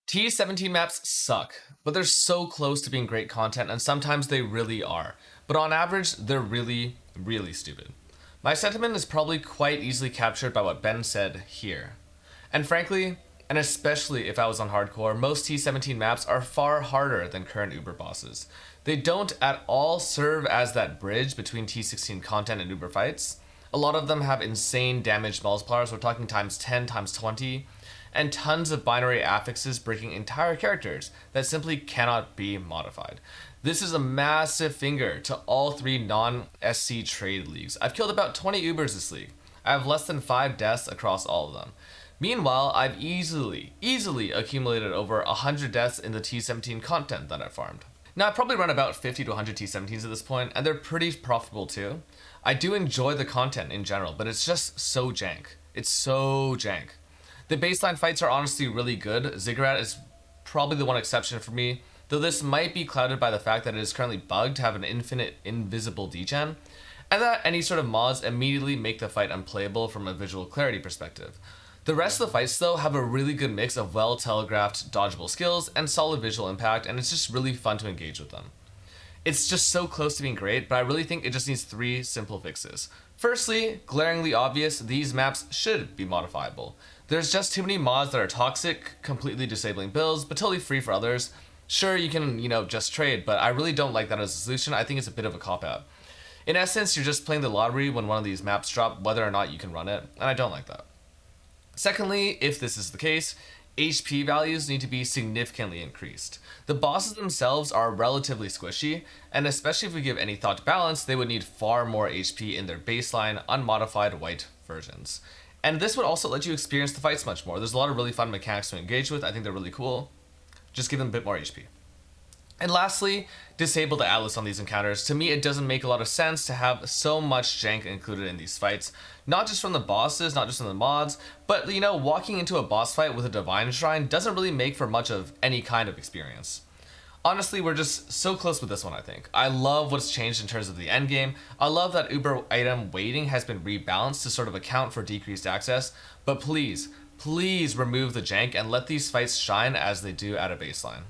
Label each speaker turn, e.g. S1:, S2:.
S1: T17 maps suck, but they're so close to being great content, and sometimes they really are. But on average, they're really, really stupid. My sentiment is probably quite easily captured by what Ben said here. And frankly, and especially if I was on hardcore, most T17 maps are far harder than current Uber bosses. They don't at all serve as that bridge between T16 content and Uber fights. A lot of them have insane damage multipliers, we're talking times 10, times 20, and tons of binary affixes breaking entire characters that simply cannot be modified. This is a massive finger to all three non-SC trade leagues. I've killed about 20 Ubers this league. I have less than 5 deaths across all of them. Meanwhile, I've easily accumulated over 100 deaths in the T17 content that I've farmed. Now, I probably run about 50 to 100 T17s at this point, and they're pretty profitable too. I do enjoy the content in general, but it's just so jank. It's so jank. The baseline fights are honestly really good. Ziggurat is probably the one exception for me, though this might be clouded by the fact that it is currently bugged to have an infinite invisible degen, and that any sort of mods immediately make the fight unplayable from a visual clarity perspective. The rest of the fights though have a really good mix of well telegraphed dodgeable skills and solid visual impact, and it's just really fun to engage with them. It's just so close to being great, but I really think it just needs 3 simple fixes. Firstly, glaringly obvious, these maps should be modifiable. There's just too many mods that are toxic, completely disabling builds, but totally free for others. Sure, you can, just trade, but I really don't like that as a solution. I think it's a bit of a cop-out. In essence, you're just playing the lottery when one of these maps drop, whether or not you can run it, and I don't like that. Secondly, if this is the case, HP values need to be significantly increased. The bosses themselves are relatively squishy, and especially if we give any thought to balance, they would need far more HP in their baseline, unmodified white versions. And this would also let you experience the fights much more. There's a lot of really fun mechanics to engage with. I think they're really cool. Just give them a bit more HP. And lastly, disable the Atlas on these encounters. To me, it doesn't make a lot of sense to have so much jank included in these fights. Not just from the bosses, not just from the mods, but walking into a boss fight with a Divine Shrine doesn't really make for much of any kind of experience. Honestly, we're just so close with this one, I think. I love what's changed in terms of the endgame. I love that Uber item weighting has been rebalanced to sort of account for decreased access, but please remove the jank and let these fights shine as they do at a baseline.